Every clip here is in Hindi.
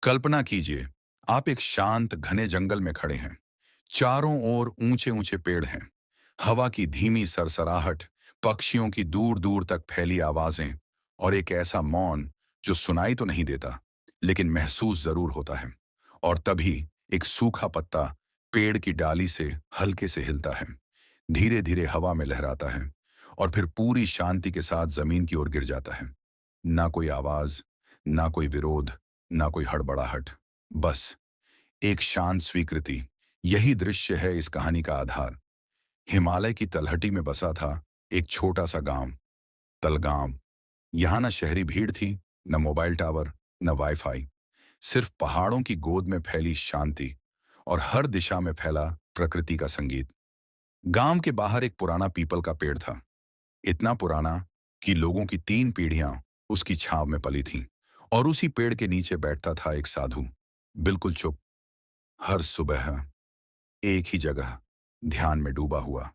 कल्पना कीजिए, आप एक शांत घने जंगल में खड़े हैं। चारों ओर ऊंचे ऊंचे पेड़ हैं। हवा की धीमी सरसराहट, पक्षियों की दूर दूर तक फैली आवाजें और एक ऐसा मौन जो सुनाई तो नहीं देता, लेकिन महसूस जरूर होता है। और तभी एक सूखा पत्ता पेड़ की डाली से हल्के से हिलता है, धीरे धीरे हवा में लहराता है और फिर पूरी शांति के साथ जमीन की ओर गिर जाता है। ना कोई आवाज, ना कोई विरोध, ना कोई हड़बड़ाहट, बस एक शांत स्वीकृति। यही दृश्य है इस कहानी का आधार। हिमालय की तलहटी में बसा था एक छोटा सा गांव, तलगांव। यहां न शहरी भीड़ थी, न मोबाइल टावर, न वाईफाई। सिर्फ पहाड़ों की गोद में फैली शांति और हर दिशा में फैला प्रकृति का संगीत। गांव के बाहर एक पुराना पीपल का पेड़ था, इतना पुराना कि लोगों की 3 पीढ़ियां उसकी छांव में पली थीं। और उसी पेड़ के नीचे बैठता था एक साधु, बिल्कुल चुप, हर सुबह एक ही जगह, ध्यान में डूबा हुआ।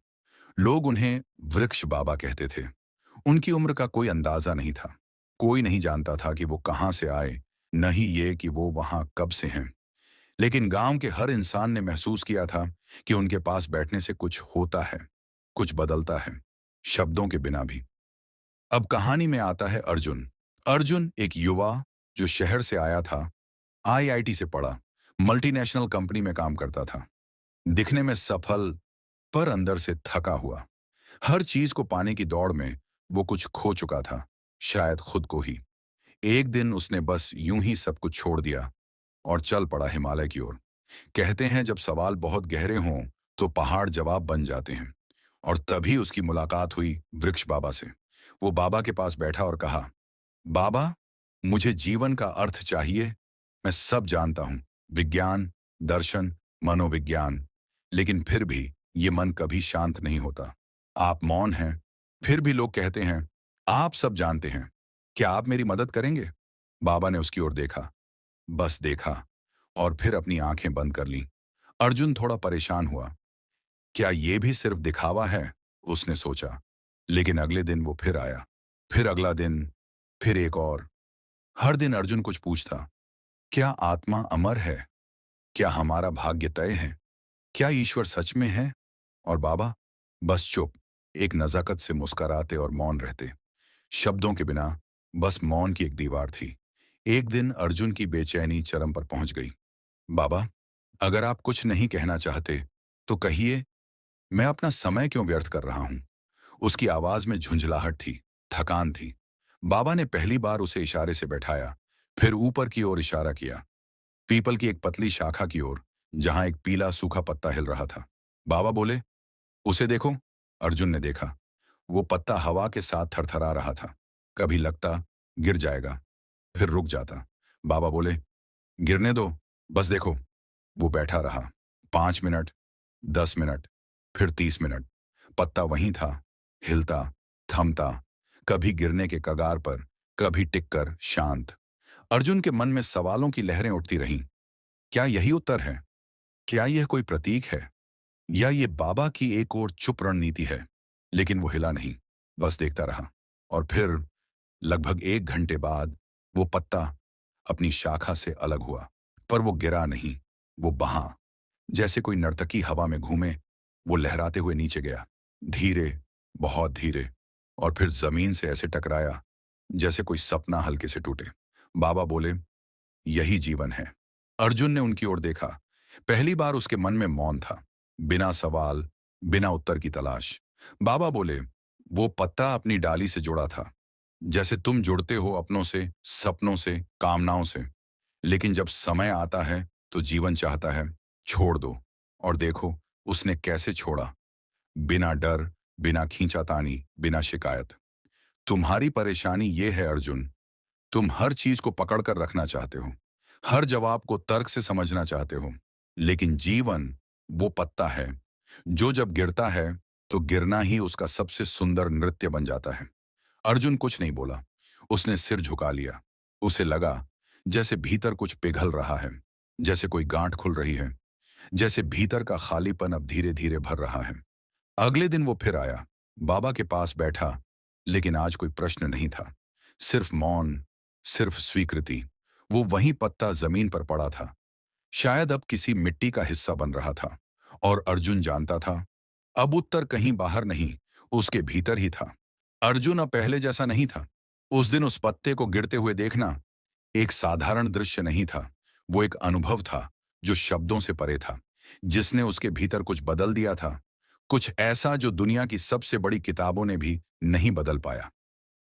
लोग उन्हें वृक्ष बाबा कहते थे। उनकी उम्र का कोई अंदाजा नहीं था। कोई नहीं जानता था कि वो कहां से आए, न ही ये कि वो वहां कब से हैं। लेकिन गांव के हर इंसान ने महसूस किया था कि उनके पास बैठने से कुछ होता है, कुछ बदलता है, शब्दों के बिना भी। अब कहानी में आता है अर्जुन। अर्जुन एक युवा जो शहर से आया था, आईआईटी से पढ़ा, मल्टीनेशनल कंपनी में काम करता था। दिखने में सफल, पर अंदर से थका हुआ। हर चीज को पाने की दौड़ में वो कुछ खो चुका था, शायद खुद को ही। एक दिन उसने बस यूं ही सब कुछ छोड़ दिया और चल पड़ा हिमालय की ओर। कहते हैं जब सवाल बहुत गहरे हों तो पहाड़ जवाब बन जाते हैं। और तभी उसकी मुलाकात हुई वृक्ष बाबा से। वो बाबा के पास बैठा और कहा, बाबा, मुझे जीवन का अर्थ चाहिए। मैं सब जानता हूं, विज्ञान, दर्शन, मनोविज्ञान, लेकिन फिर भी ये मन कभी शांत नहीं होता। आप मौन हैं, फिर भी लोग कहते हैं आप सब जानते हैं। क्या आप मेरी मदद करेंगे? बाबा ने उसकी ओर देखा, बस देखा, और फिर अपनी आंखें बंद कर लीं। अर्जुन थोड़ा परेशान हुआ। क्या ये भी सिर्फ दिखावा है? उसने सोचा। लेकिन अगले दिन वो फिर आया, फिर अगला दिन, फिर एक और। हर दिन अर्जुन कुछ पूछता, क्या आत्मा अमर है? क्या हमारा भाग्य तय है? क्या ईश्वर सच में है? और बाबा बस चुप, एक नजाकत से मुस्कुराते और मौन रहते, शब्दों के बिना। बस मौन की एक दीवार थी। एक दिन अर्जुन की बेचैनी चरम पर पहुंच गई। बाबा, अगर आप कुछ नहीं कहना चाहते तो कहिए, मैं अपना समय क्यों व्यर्थ कर रहा हूं? उसकी आवाज में झुंझलाहट थी, थकान थी। बाबा ने पहली बार उसे इशारे से बैठाया, फिर ऊपर की ओर इशारा किया, पीपल की एक पतली शाखा की ओर, जहां एक पीला सूखा पत्ता हिल रहा था। बाबा बोले, उसे देखो। अर्जुन ने देखा। वो पत्ता हवा के साथ थरथरा रहा था। कभी लगता गिर जाएगा, फिर रुक जाता। बाबा बोले, गिरने दो, बस देखो। वो बैठा रहा। 5 मिनट, 10 मिनट, फिर 30 मिनट। पत्ता वहीं था, हिलता, थमता, कभी गिरने के कगार पर, कभी टिककर शांत। अर्जुन के मन में सवालों की लहरें उठती रहीं। क्या यही उत्तर है? क्या यह कोई प्रतीक है? या ये बाबा की एक और चुप रणनीति है? लेकिन वो हिला नहीं, बस देखता रहा। और फिर लगभग 1 घंटे बाद वो पत्ता अपनी शाखा से अलग हुआ। पर वो गिरा नहीं, वो बहा, जैसे कोई नर्तकी हवा में घूमे। वो लहराते हुए नीचे गया, धीरे, बहुत धीरे, और फिर जमीन से ऐसे टकराया जैसे कोई सपना हल्के से टूटे। बाबा बोले, यही जीवन है। अर्जुन ने उनकी ओर देखा। पहली बार उसके मन में मौन था, बिना सवाल, बिना उत्तर की तलाश। बाबा बोले, वो पत्ता अपनी डाली से जुड़ा था, जैसे तुम जुड़ते हो अपनों से, सपनों से, कामनाओं से। लेकिन जब समय आता है तो जीवन चाहता है छोड़ दो। और देखो उसने कैसे छोड़ा, बिना डर, बिना खींचातानी, बिना शिकायत। तुम्हारी परेशानी ये है अर्जुन, तुम हर चीज को पकड़ कर रखना चाहते हो, हर जवाब को तर्क से समझना चाहते हो। लेकिन जीवन वो पत्ता है जो जब गिरता है तो गिरना ही उसका सबसे सुंदर नृत्य बन जाता है। अर्जुन कुछ नहीं बोला, उसने सिर झुका लिया। उसे लगा जैसे भीतर कुछ पिघल रहा है, जैसे कोई गांठ खुल रही है, जैसे भीतर का खालीपन अब धीरे धीरे भर रहा है। अगले दिन वो फिर आया, बाबा के पास बैठा, लेकिन आज कोई प्रश्न नहीं था, सिर्फ मौन, सिर्फ स्वीकृति। वो वहीं पत्ता जमीन पर पड़ा था, शायद अब किसी मिट्टी का हिस्सा बन रहा था। और अर्जुन जानता था, अब उत्तर कहीं बाहर नहीं, उसके भीतर ही था। अर्जुन अब पहले जैसा नहीं था। उस दिन उस पत्ते को गिरते हुए देखना एक साधारण दृश्य नहीं था, वो एक अनुभव था जो शब्दों से परे था, जिसने उसके भीतर कुछ बदल दिया था, कुछ ऐसा जो दुनिया की सबसे बड़ी किताबों ने भी नहीं बदल पाया।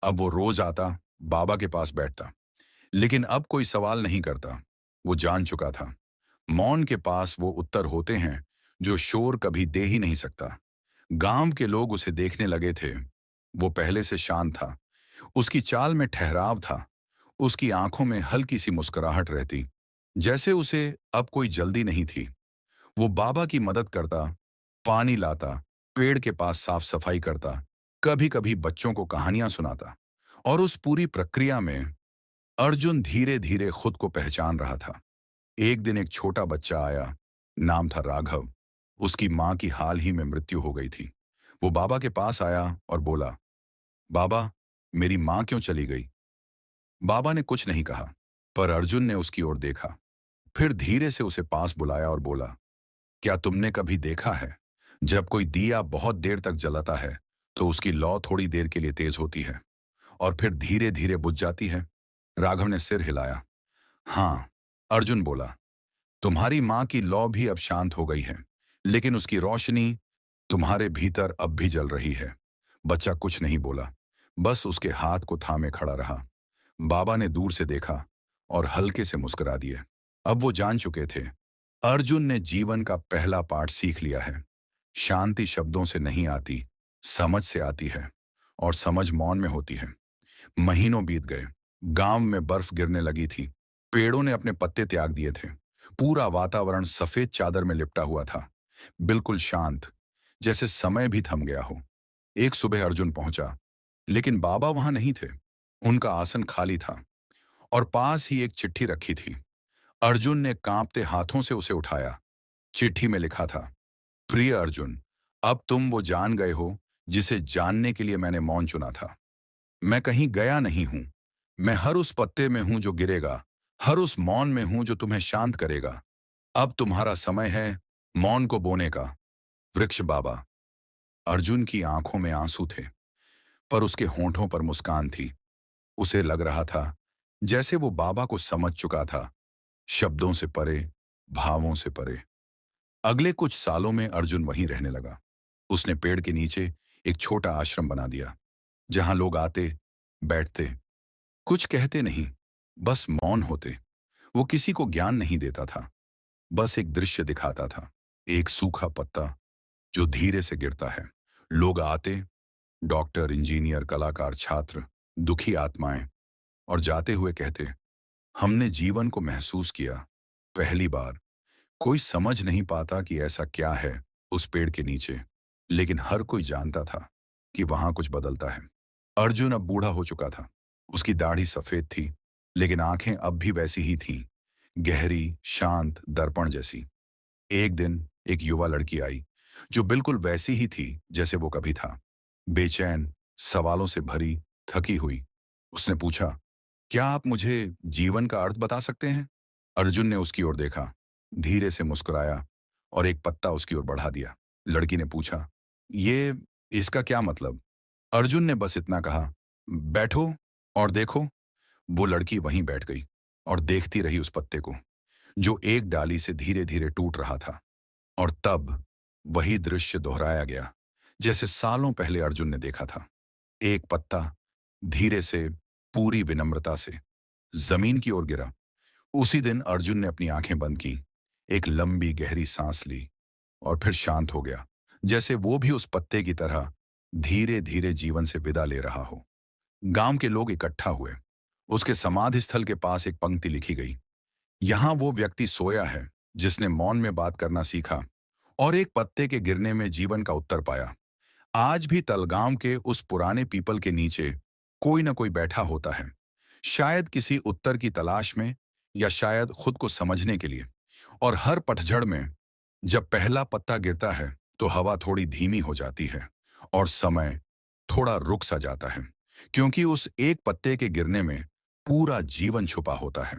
अब वो रोज आता, बाबा के पास बैठता, लेकिन अब कोई सवाल नहीं करता। वो जान चुका था, मौन के पास वो उत्तर होते हैं जो शोर कभी दे ही नहीं सकता। गांव के लोग उसे देखने लगे थे। वो पहले से शांत था, उसकी चाल में ठहराव था, उसकी आंखों में हल्की सी मुस्कुराहट रहती, जैसे उसे अब कोई जल्दी नहीं थी। वो बाबा की मदद करता, पानी लाता, पेड़ के पास साफ सफाई करता, कभी कभी बच्चों को कहानियां सुनाता। और उस पूरी प्रक्रिया में अर्जुन धीरे धीरे खुद को पहचान रहा था। एक दिन एक छोटा बच्चा आया, नाम था राघव। उसकी माँ की हाल ही में मृत्यु हो गई थी। वो बाबा के पास आया और बोला, बाबा, मेरी माँ क्यों चली गई? बाबा ने कुछ नहीं कहा, पर अर्जुन ने उसकी ओर देखा। फिर धीरे से उसे पास बुलाया और बोला, क्या तुमने कभी देखा है, जब कोई दिया बहुत देर तक जलाता है तो उसकी लौ थोड़ी देर के लिए तेज होती है और फिर धीरे धीरे बुझ जाती है? राघव ने सिर हिलाया। हाँ, अर्जुन बोला, तुम्हारी माँ की लौ भी अब शांत हो गई है, लेकिन उसकी रोशनी तुम्हारे भीतर अब भी जल रही है। बच्चा कुछ नहीं बोला, बस उसके हाथ को थामे खड़ा रहा। बाबा ने दूर से देखा और हल्के से मुस्कुरा दिए। अब वो जान चुके थे, अर्जुन ने जीवन का पहला पाठ सीख लिया है। शांति शब्दों से नहीं आती, समझ से आती है, और समझ मौन में होती है। महीनों बीत गए। गांव में बर्फ गिरने लगी थी, पेड़ों ने अपने पत्ते त्याग दिए थे। पूरा वातावरण सफेद चादर में लिपटा हुआ था, बिल्कुल शांत, जैसे समय भी थम गया हो। एक सुबह अर्जुन पहुंचा, लेकिन बाबा वहां नहीं थे। उनका आसन खाली था और पास ही एक चिट्ठी रखी थी। अर्जुन ने कांपते हाथों से उसे उठाया। चिट्ठी में लिखा था, प्रिय अर्जुन, अब तुम वो जान गए हो जिसे जानने के लिए मैंने मौन चुना था। मैं कहीं गया नहीं हूं, मैं हर उस पत्ते में हूं जो गिरेगा, हर उस मौन में हूं जो तुम्हें शांत करेगा। अब तुम्हारा समय है मौन को बोने का। वृक्ष बाबा। अर्जुन की आंखों में आंसू थे, पर उसके होंठों पर मुस्कान थी। उसे लग रहा था जैसे वो बाबा को समझ चुका था, शब्दों से परे, भावों से परे। अगले कुछ सालों में अर्जुन वहीं रहने लगा। उसने पेड़ के नीचे एक छोटा आश्रम बना दिया, जहां लोग आते, बैठते, कुछ कहते नहीं, बस मौन होते। वो किसी को ज्ञान नहीं देता था, बस एक दृश्य दिखाता था। एक सूखा पत्ता जो धीरे से गिरता है। लोग आते, डॉक्टर, इंजीनियर, कलाकार, छात्र, दुखी आत्माएं, और जाते हुए कहते, हमने जीवन को महसूस किया पहली बार। कोई समझ नहीं पाता कि ऐसा क्या है उस पेड़ के नीचे, लेकिन हर कोई जानता था कि वहां कुछ बदलता है। अर्जुन अब बूढ़ा हो चुका था। उसकी दाढ़ी सफेद थी, लेकिन आंखें अब भी वैसी ही थीं, गहरी, शांत, दर्पण जैसी। एक दिन एक युवा लड़की आई, जो बिल्कुल वैसी ही थी जैसे वो कभी था, बेचैन, सवालों से भरी, थकी हुई। उसने पूछा, क्या आप मुझे जीवन का अर्थ बता सकते हैं? अर्जुन ने उसकी ओर देखा, धीरे से मुस्कुराया और एक पत्ता उसकी ओर बढ़ा दिया। लड़की ने पूछा, ये, इसका क्या मतलब? अर्जुन ने बस इतना कहा, बैठो और देखो। वो लड़की वहीं बैठ गई और देखती रही उस पत्ते को, जो एक डाली से धीरे धीरे टूट रहा था। और तब वही दृश्य दोहराया गया, जैसे सालों पहले अर्जुन ने देखा था। एक पत्ता धीरे से, पूरी विनम्रता से जमीन की ओर गिरा। उसी दिन अर्जुन ने अपनी आंखें बंद की, एक लंबी गहरी सांस ली और फिर शांत हो गया, जैसे वो भी उस पत्ते की तरह धीरे धीरे जीवन से विदा ले रहा हो। गांव के लोग इकट्ठा हुए। उसके समाधि स्थल के पास एक पंक्ति लिखी गई, यहां वो व्यक्ति सोया है जिसने मौन में बात करना सीखा और एक पत्ते के गिरने में जीवन का उत्तर पाया। आज भी तलगांव के उस पुराने पीपल के नीचे कोई ना कोई बैठा होता है, शायद किसी उत्तर की तलाश में, या शायद खुद को समझने के लिए। और हर पतझड़ में जब पहला पत्ता गिरता है तो हवा थोड़ी धीमी हो जाती है और समय थोड़ा रुक सा जाता है, क्योंकि उस एक पत्ते के गिरने में पूरा जीवन छुपा होता है।